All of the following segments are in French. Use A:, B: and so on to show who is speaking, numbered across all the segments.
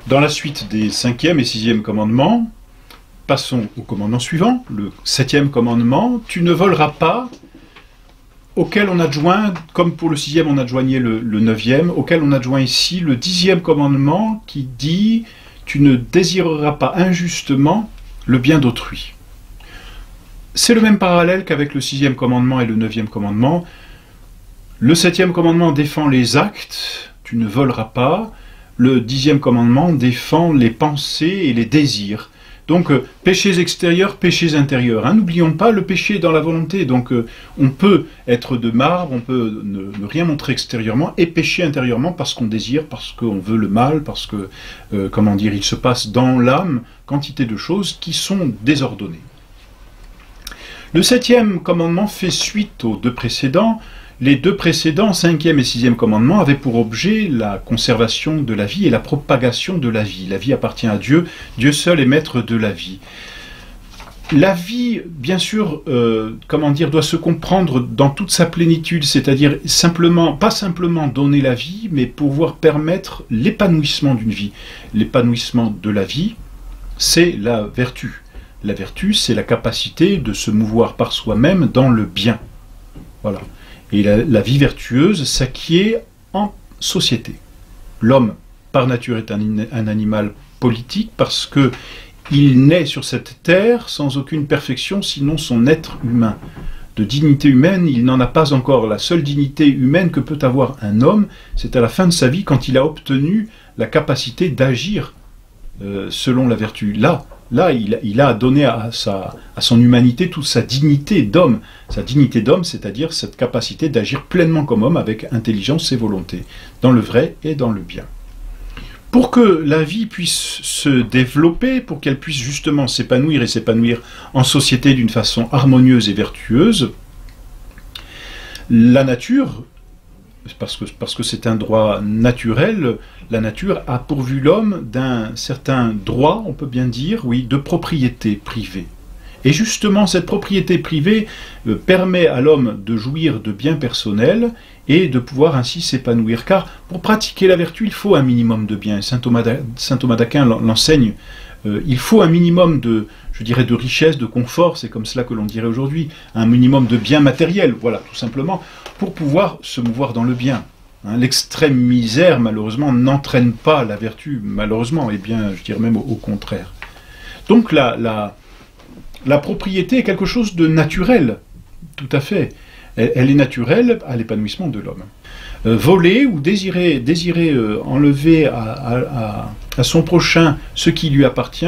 A: Dans la suite des 5e et 6e commandements, passons au commandement suivant, le 7e commandement, tu ne voleras pas, auquel on adjoint, comme pour le 6e on adjoignait le 9e, auquel on adjoint ici le 10e commandement qui dit tu ne désireras pas injustement le bien d'autrui. C'est le même parallèle qu'avec le 6e commandement et le 9e commandement. Le 7e commandement défend les actes, tu ne voleras pas. Le 10e commandement défend les pensées et les désirs. Donc, péchés extérieurs, péchés intérieurs. Hein. N'oublions pas, le péché est dans la volonté. Donc, on peut être de marbre, on peut ne rien montrer extérieurement et pécher intérieurement parce qu'on désire, parce qu'on veut le mal, parce que, comment dire, il se passe dans l'âme quantité de choses qui sont désordonnées. Le 7e commandement fait suite aux deux précédents. Les deux précédents, 5e et 6e commandement, avaient pour objet la conservation de la vie et la propagation de la vie. La vie appartient à Dieu, Dieu seul est maître de la vie. La vie, bien sûr, doit se comprendre dans toute sa plénitude, c'est-à-dire pas simplement donner la vie, mais pouvoir permettre l'épanouissement d'une vie. L'épanouissement de la vie, c'est la vertu. La vertu, c'est la capacité de se mouvoir par soi-même dans le bien. Voilà. Et la vie vertueuse s'acquiert en société. L'homme, par nature, est un animal politique parce qu'il naît sur cette terre sans aucune perfection, sinon son être humain. De dignité humaine, il n'en a pas encore. La seule dignité humaine que peut avoir un homme, c'est à la fin de sa vie, quand il a obtenu la capacité d'agir selon la vertu. Là, il a donné à son humanité toute sa dignité d'homme. Sa dignité d'homme, c'est-à-dire cette capacité d'agir pleinement comme homme avec intelligence et volonté, dans le vrai et dans le bien. Pour que la vie puisse se développer, pour qu'elle puisse justement s'épanouir et s'épanouir en société d'une façon harmonieuse et vertueuse, la nature, parce que c'est un droit naturel, la nature a pourvu l'homme d'un certain droit, on peut bien dire, oui, de propriété privée. Et justement, cette propriété privée permet à l'homme de jouir de biens personnels et de pouvoir ainsi s'épanouir. Car pour pratiquer la vertu, il faut un minimum de biens. Saint Thomas d'Aquin l'enseigne. Il faut un minimum de richesse, de confort, c'est comme cela que l'on dirait aujourd'hui, un minimum de biens matériels, voilà, tout simplement, pour pouvoir se mouvoir dans le bien. Hein, l'extrême misère, malheureusement, n'entraîne pas la vertu, malheureusement, et bien, je dirais même au contraire. Donc la propriété est quelque chose de naturel, tout à fait. Elle est naturelle à l'épanouissement de l'homme. Voler ou désirer enlever à son prochain ce qui lui appartient,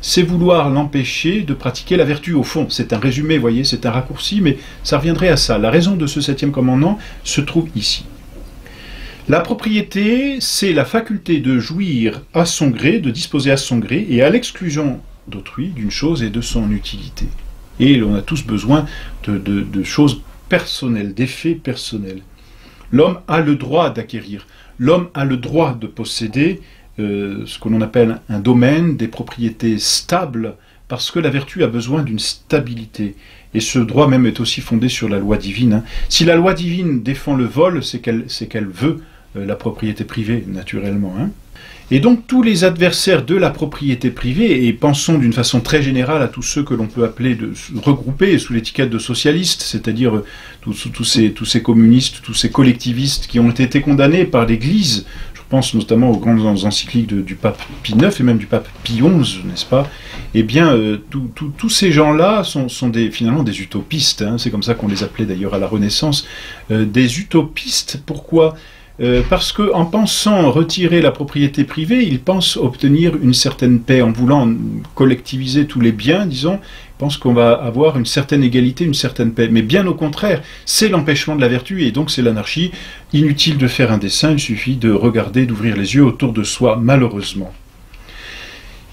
A: c'est vouloir l'empêcher de pratiquer la vertu. Au fond, c'est un résumé, vous voyez, c'est un raccourci, mais ça reviendrait à ça. La raison de ce 7e commandement se trouve ici. La propriété, c'est la faculté de jouir à son gré, de disposer à son gré, et à l'exclusion d'autrui, d'une chose et de son utilité. Et on a tous besoin de choses personnelles, d'effets personnels. L'homme a le droit d'acquérir, l'homme a le droit de posséder ce que l'on appelle un domaine, des propriétés stables, parce que la vertu a besoin d'une stabilité. Et ce droit même est aussi fondé sur la loi divine. Hein. Si la loi divine défend le vol, c'est qu'elle veut la propriété privée, naturellement. Hein. Et donc tous les adversaires de la propriété privée, et pensons d'une façon très générale à tous ceux que l'on peut appeler regrouper sous l'étiquette de socialistes, c'est-à-dire tous ces communistes, tous ces collectivistes qui ont été condamnés par l'Église, je pense notamment aux grandes encycliques du pape Pie IX et même du pape Pie XI, n'est-ce pas? Eh bien, tous ces gens-là sont finalement des utopistes, hein, c'est comme ça qu'on les appelait d'ailleurs à la Renaissance, des utopistes. Pourquoi ? Parce qu'en pensant retirer la propriété privée, ils pensent obtenir une certaine paix. En voulant collectiviser tous les biens, disons, ils pensent qu'on va avoir une certaine égalité, une certaine paix. Mais bien au contraire, c'est l'empêchement de la vertu et donc c'est l'anarchie. Inutile de faire un dessin, il suffit de regarder, d'ouvrir les yeux autour de soi, malheureusement.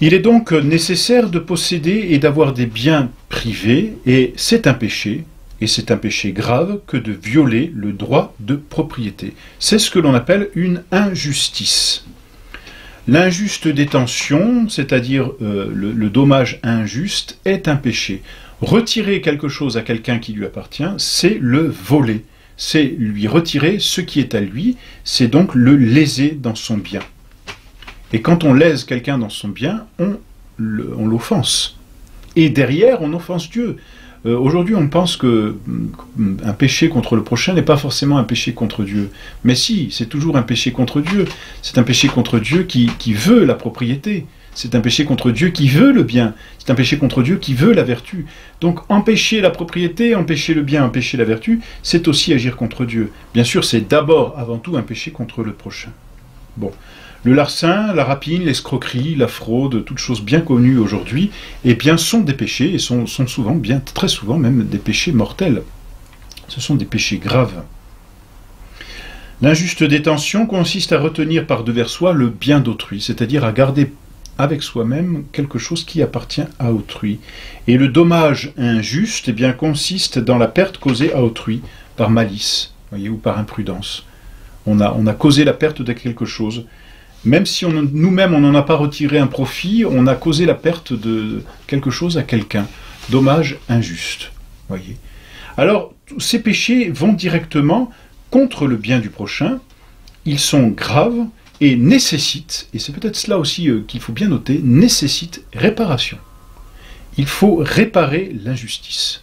A: Il est donc nécessaire de posséder et d'avoir des biens privés, et c'est un péché. Et c'est un péché grave que de violer le droit de propriété. C'est ce que l'on appelle une injustice. L'injuste détention, c'est-à-dire le dommage injuste, est un péché. Retirer quelque chose à quelqu'un qui lui appartient, c'est le voler. C'est lui retirer ce qui est à lui, c'est donc le léser dans son bien. Et quand on lèse quelqu'un dans son bien, on l'offense. Et derrière, on offense Dieu. Aujourd'hui, on pense que un péché contre le prochain n'est pas forcément un péché contre Dieu. Mais si, c'est toujours un péché contre Dieu. C'est un péché contre Dieu qui veut la propriété. C'est un péché contre Dieu qui veut le bien. C'est un péché contre Dieu qui veut la vertu. Donc empêcher la propriété, empêcher le bien, empêcher la vertu, c'est aussi agir contre Dieu. Bien sûr, c'est d'abord, avant tout, un péché contre le prochain. Bon. Le larcin, la rapine, l'escroquerie, la fraude, toutes choses bien connues aujourd'hui, eh bien, sont des péchés, et sont souvent, bien très souvent même, des péchés mortels. Ce sont des péchés graves. L'injuste détention consiste à retenir par devers soi le bien d'autrui, c'est-à-dire à garder avec soi-même quelque chose qui appartient à autrui. Et le dommage injuste, eh bien, consiste dans la perte causée à autrui par malice, voyez, ou par imprudence. On a causé la perte de quelque chose. Même si nous-mêmes on n'en a pas retiré un profit, on a causé la perte de quelque chose à quelqu'un. Dommage injuste, voyez. Alors, ces péchés vont directement contre le bien du prochain. Ils sont graves et nécessitent, et c'est peut-être cela aussi qu'il faut bien noter, nécessitent réparation. Il faut réparer l'injustice.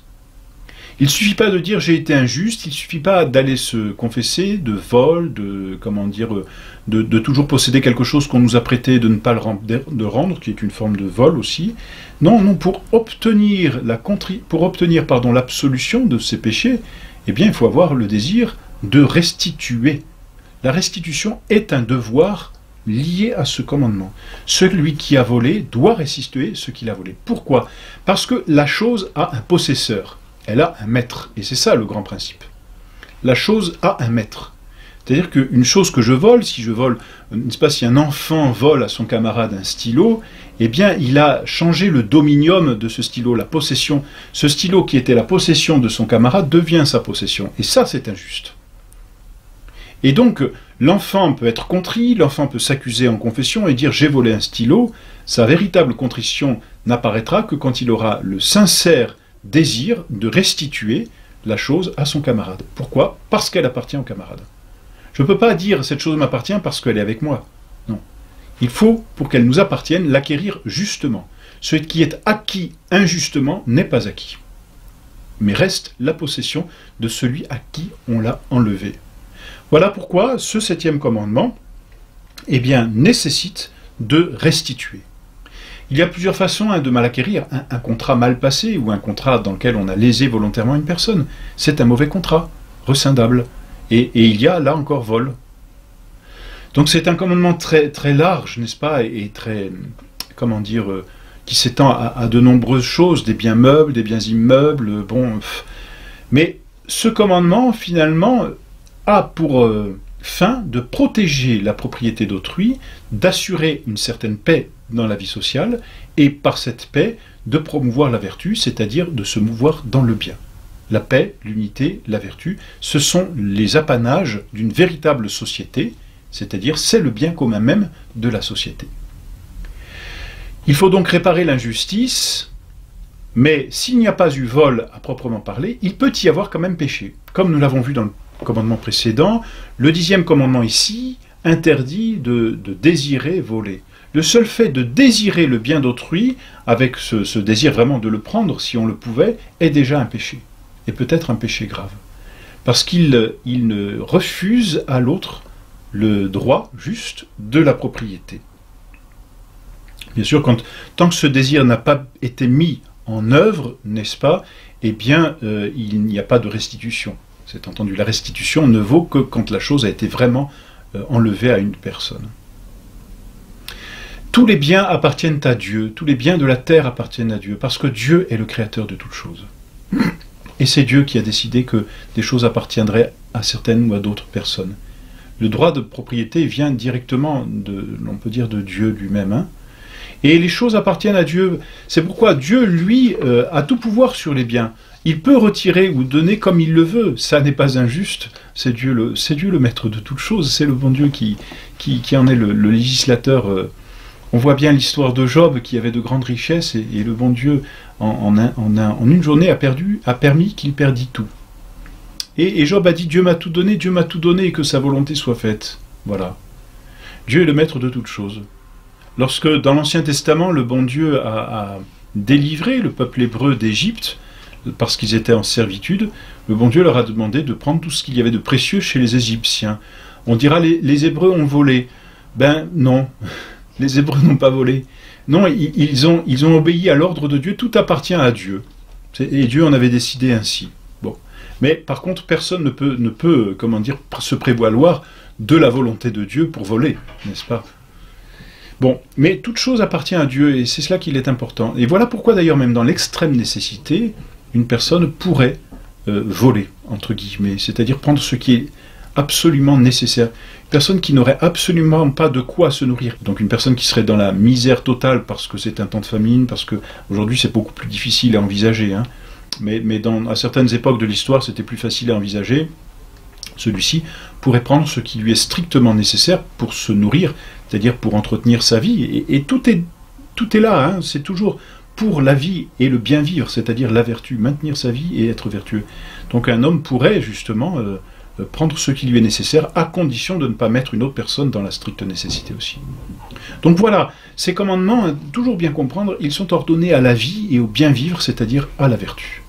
A: Il ne suffit pas de dire j'ai été injuste, il ne suffit pas d'aller se confesser de vol, de toujours posséder quelque chose qu'on nous a prêté et de ne pas le rendre, qui est une forme de vol aussi. Non, pour obtenir l'absolution de ces péchés, eh bien il faut avoir le désir de restituer. La restitution est un devoir lié à ce commandement. Celui qui a volé doit restituer ce qu'il a volé. Pourquoi? Parce que la chose a un possesseur. Elle a un maître, et c'est ça le grand principe. La chose a un maître. C'est-à-dire qu'une chose que je vole, si je vole, n'est-ce pas, si un enfant vole à son camarade un stylo, eh bien, il a changé le dominium de ce stylo, la possession. Ce stylo qui était la possession de son camarade devient sa possession, et ça, c'est injuste. Et donc, l'enfant peut être contrit, l'enfant peut s'accuser en confession et dire « j'ai volé un stylo », sa véritable contrition n'apparaîtra que quand il aura le sincère désir de restituer la chose à son camarade. Pourquoi? Parce qu'elle appartient au camarade. Je ne peux pas dire cette chose m'appartient parce qu'elle est avec moi. Non. Il faut, pour qu'elle nous appartienne, l'acquérir justement. Ce qui est acquis injustement n'est pas acquis, mais reste la possession de celui à qui on l'a enlevé. Voilà pourquoi ce 7e commandement, eh bien, nécessite de restituer. Il y a plusieurs façons de mal acquérir. Un contrat mal passé ou un contrat dans lequel on a lésé volontairement une personne, c'est un mauvais contrat, rescindable. Et il y a là encore vol. Donc c'est un commandement très, très large, n'est-ce pas, et très, comment dire, qui s'étend à de nombreuses choses, des biens meubles, des biens immeubles, bon. Mais ce commandement, finalement, a pour fin de protéger la propriété d'autrui, d'assurer une certaine paix dans la vie sociale, et par cette paix, de promouvoir la vertu, c'est-à-dire de se mouvoir dans le bien. La paix, l'unité, la vertu, ce sont les apanages d'une véritable société, c'est-à-dire c'est le bien commun même de la société. Il faut donc réparer l'injustice, mais s'il n'y a pas eu vol à proprement parler, il peut y avoir quand même péché. Comme nous l'avons vu dans le commandement précédent, le 10e commandement ici interdit de désirer voler. Le seul fait de désirer le bien d'autrui, avec ce désir vraiment de le prendre si on le pouvait, est déjà un péché. Et peut-être un péché grave. Parce qu'il ne refuse à l'autre le droit juste de la propriété. Bien sûr, tant que ce désir n'a pas été mis en œuvre, n'est-ce pas, eh bien, il n'y a pas de restitution. C'est entendu, la restitution ne vaut que quand la chose a été vraiment enlevée à une personne. Tous les biens appartiennent à Dieu, tous les biens de la terre appartiennent à Dieu, parce que Dieu est le créateur de toutes choses. Et c'est Dieu qui a décidé que des choses appartiendraient à certaines ou à d'autres personnes. Le droit de propriété vient directement, on peut dire, de Dieu lui-même. Hein. Et les choses appartiennent à Dieu. C'est pourquoi Dieu, lui, a tout pouvoir sur les biens. Il peut retirer ou donner comme il le veut. Ça n'est pas injuste. C'est Dieu le maître de toutes choses. C'est le bon Dieu qui en est le législateur. On voit bien l'histoire de Job qui avait de grandes richesses et le bon Dieu, en une journée, a permis qu'il perdît tout. Et Job a dit « Dieu m'a tout donné et que sa volonté soit faite. » Voilà. Dieu est le maître de toutes choses. Lorsque dans l'Ancien Testament, le bon Dieu a délivré le peuple hébreu d'Égypte, parce qu'ils étaient en servitude, le bon Dieu leur a demandé de prendre tout ce qu'il y avait de précieux chez les Égyptiens. On dira les Hébreux ont volé. Ben non, les Hébreux n'ont pas volé. Non, ils ont obéi à l'ordre de Dieu, tout appartient à Dieu. Et Dieu en avait décidé ainsi. Bon. Mais par contre, personne ne peut comment dire, se prévaloir de la volonté de Dieu pour voler, n'est-ce pas? Bon, mais toute chose appartient à Dieu, et c'est cela qu'il est important. Et voilà pourquoi d'ailleurs, même dans l'extrême nécessité, une personne pourrait voler, entre guillemets, c'est-à-dire prendre ce qui est absolument nécessaire. Une personne qui n'aurait absolument pas de quoi se nourrir. Donc une personne qui serait dans la misère totale parce que c'est un temps de famine, parce que aujourd'hui c'est beaucoup plus difficile à envisager, hein. Mais à certaines époques de l'histoire c'était plus facile à envisager. Celui-ci pourrait prendre ce qui lui est strictement nécessaire pour se nourrir, c'est-à-dire pour entretenir sa vie. Et tout est là, hein. C'est toujours pour la vie et le bien vivre, c'est-à-dire la vertu, maintenir sa vie et être vertueux. Donc un homme pourrait justement prendre ce qui lui est nécessaire, à condition de ne pas mettre une autre personne dans la stricte nécessité aussi. Donc voilà, ces commandements, toujours bien comprendre, ils sont ordonnés à la vie et au bien vivre, c'est-à-dire à la vertu.